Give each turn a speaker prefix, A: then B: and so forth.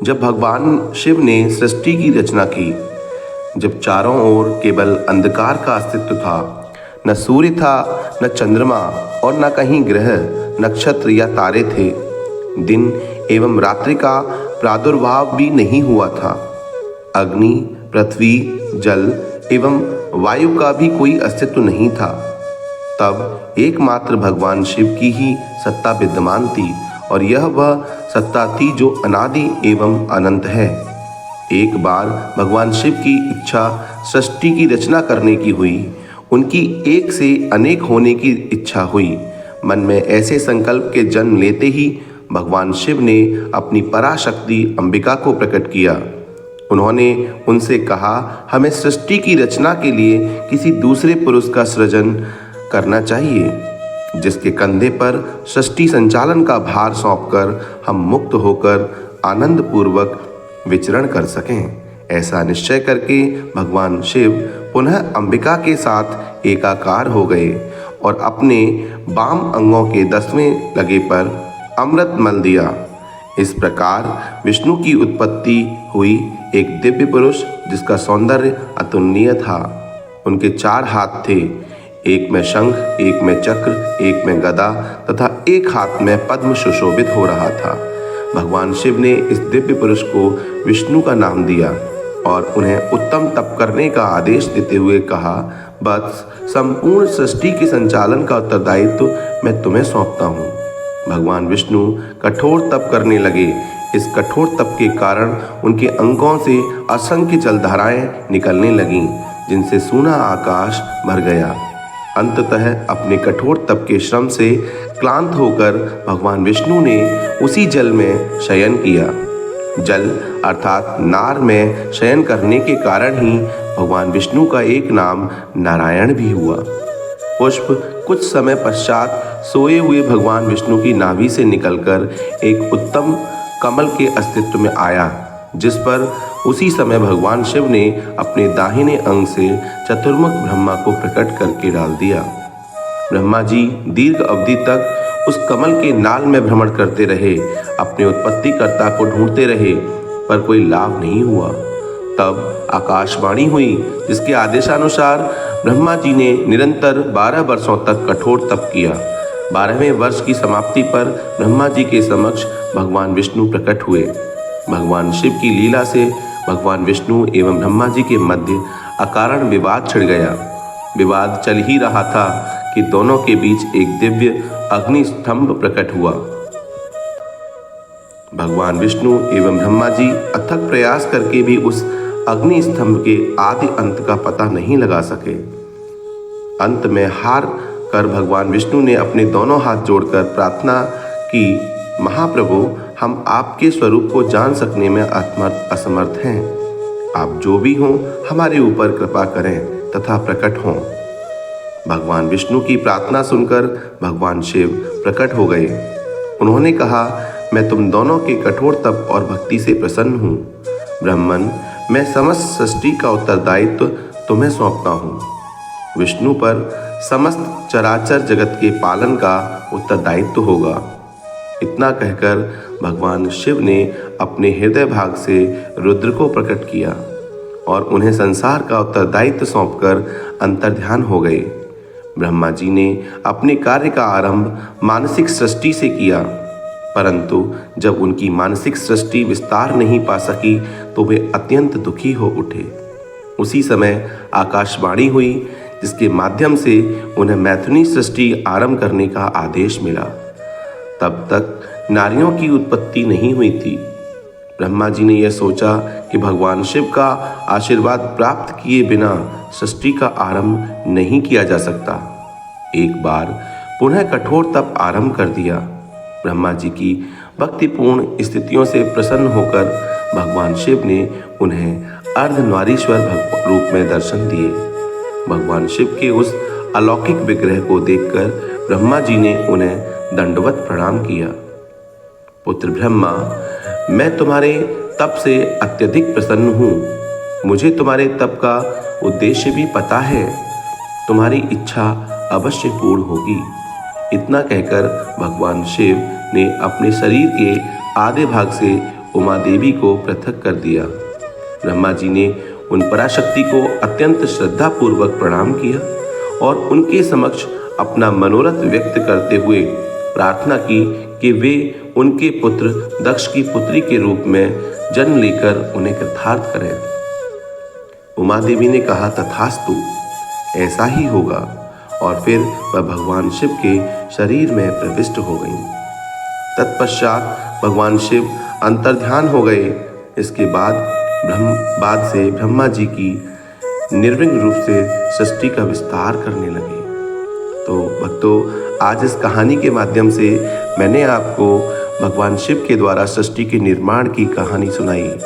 A: जब भगवान शिव ने सृष्टि की रचना की, जब चारों ओर केवल अंधकार का अस्तित्व था, न सूर्य था, न चंद्रमा और न कहीं ग्रह, नक्षत्र या तारे थे, दिन एवं रात्रि का प्रादुर्भाव भी नहीं हुआ था, अग्नि, पृथ्वी, जल एवं वायु का भी कोई अस्तित्व नहीं था, तब एकमात्र भगवान शिव की ही सत्ता विद्यमान थी और यह वह सत्ता थी जो अनादि एवं अनंत है। एक बार भगवान शिव की इच्छा सृष्टि की रचना करने की हुई। उनकी एक से अनेक होने की इच्छा हुई। मन में ऐसे संकल्प के जन्म लेते ही भगवान शिव ने अपनी पराशक्ति अंबिका को प्रकट किया। उन्होंने उनसे कहा, हमें सृष्टि की रचना के लिए किसी दूसरे पुरुष का सृजन करना चाहिए, जिसके कंधे पर सृष्टि संचालन का भार सौंपकर हम मुक्त होकर आनंद पूर्वक विचरण कर सकें। ऐसा निश्चय करके भगवान शिव पुनः अंबिका के साथ एकाकार हो गए और अपने वाम अंगों के 10वें लगे पर अमृत मल दिया। इस प्रकार विष्णु की उत्पत्ति हुई, एक दिव्य पुरुष जिसका सौंदर्य अतुलनीय था। उनके 4 हाथ थे, एक में शंख, एक में चक्र, एक में गदा तथा एक हाथ में पद्म सुशोभित हो रहा था। भगवान शिव ने इस दिव्य पुरुष को विष्णु का नाम दिया और उन्हें उत्तम तप करने का आदेश देते हुए कहा, बस संपूर्ण सृष्टि के संचालन का उत्तरदायित्व मैं तुम्हें सौंपता हूँ। भगवान विष्णु कठोर तप करने लगे। इस कठोर तप के कारण उनके अंगों से असंख्य जलधाराएं निकलने लगीं, जिनसे सूना आकाश भर गया। अंततः अपने कठोर तप के श्रम से क्लांत होकर भगवान विष्णु ने उसी जल में शयन किया। जल अर्थात नार में शयन करने के कारण ही भगवान विष्णु का एक नाम नारायण भी हुआ। पुष्प कुछ समय पश्चात सोए हुए भगवान विष्णु की नाभि से निकलकर एक उत्तम कमल के अस्तित्व में आया, जिस पर उसी समय भगवान शिव ने अपने दाहिने अंग से चतुर्मुख ब्रह्मा को प्रकट करके डाल दिया। ब्रह्मा जी दीर्घ अवधि तक उस कमल के नाल में भ्रमण करते रहे, अपने उत्पत्तिकर्ता को ढूंढते रहे, पर कोई लाभ नहीं हुआ। तब आकाशवाणी हुई, जिसके आदेशानुसार ब्रह्मा जी ने निरंतर 12 वर्षों तक कठोर तप किया। 12वें वर्ष की समाप्ति पर ब्रह्मा जी के समक्ष भगवान विष्णु प्रकट हुए। भगवान शिव की लीला से भगवान विष्णु एवं ब्रह्मा जी के मध्य अकारण विवाद छिड़ गया। विवाद चल ही रहा था कि दोनों के बीच एक दिव्य अग्नि स्तंभ प्रकट हुआ। भगवान विष्णु एवं ब्रह्मा जी अथक प्रयास करके भी उस अग्नि स्तंभ के आदि अंत का पता नहीं लगा सके। अंत में हार कर भगवान विष्णु ने अपने दोनों हाथ जोड़कर प्रार्थना की, महाप्रभु, हम आपके स्वरूप को जान सकने में असमर्थ हैं। आप जो भी हों, हमारे ऊपर कृपा करें तथा प्रकट हों। भगवान विष्णु की प्रार्थना सुनकर भगवान शिव प्रकट हो गए। उन्होंने कहा, मैं तुम दोनों के कठोर तप और भक्ति से प्रसन्न हूँ। ब्राह्मण, मैं समस्त सृष्टि का उत्तरदायित्व तुम्हें सौंपता हूँ। विष्णु पर समस्त चराचर जगत के पालन का उत्तरदायित्व होगा। इतना कहकर भगवान शिव ने अपने हृदय भाग से रुद्र को प्रकट किया और उन्हें संसार का उत्तरदायित्व सौंपकर अंतर्ध्यान हो गए। ब्रह्मा जी ने अपने कार्य का आरंभ मानसिक सृष्टि से किया, परंतु जब उनकी मानसिक सृष्टि विस्तार नहीं पा सकी तो वे अत्यंत दुखी हो उठे। उसी समय आकाशवाणी हुई, जिसके माध्यम से उन्हें मैथुनी सृष्टि आरंभ करने का आदेश मिला। तब तक नारियों की उत्पत्ति नहीं हुई थी। ब्रह्मा जी ने यह सोचा कि भगवान शिव का आशीर्वाद प्राप्त किए बिना सृष्टि का आरंभ नहीं किया जा सकता। एक बार पुनः कठोर तप आरंभ कर दिया। ब्रह्मा जी की भक्तिपूर्ण स्थितियों से प्रसन्न होकर भगवान शिव ने उन्हें अर्धनारीश्वर रूप में दर्शन दिए। भगवान शिव के उस अलौकिक विग्रह को देखकर ब्रह्मा जी ने उन्हें दंडवत प्रणाम किया। पुत्र ब्रह्मा, मैं तुम्हारे तप से अत्यधिक प्रसन्न हूँ। मुझे तुम्हारे तप का उद्देश्य भी पता है। तुम्हारी इच्छा अवश्य पूर्ण होगी। इतना कहकर भगवान शिव ने अपने शरीर के आधे भाग से उमा देवी को पृथक कर दिया। ब्रह्मा जी ने उन पराशक्ति को अत्यंत श्रद्धापूर्वक प्रणाम किया और उनके समक्ष अपना मनोरथ व्यक्त करते हुए प्रार्थना की कि वे उनके पुत्र दक्ष की पुत्री के रूप में जन्म लेकर उन्हें कृतार्थ करें। उमा देवी ने कहा, तथास्तु, ऐसा ही होगा, और फिर वह भगवान शिव के शरीर में प्रविष्ट हो गईं। तत्पश्चात भगवान शिव अंतर्ध्यान हो गए। इसके बाद से ब्रह्मा जी की निर्विघ्न रूप से सृष्टि का विस्तार करने लगे। तो भक्तों, आज इस कहानी के माध्यम से मैंने आपको भगवान शिव के द्वारा सृष्टि के निर्माण की कहानी सुनाई।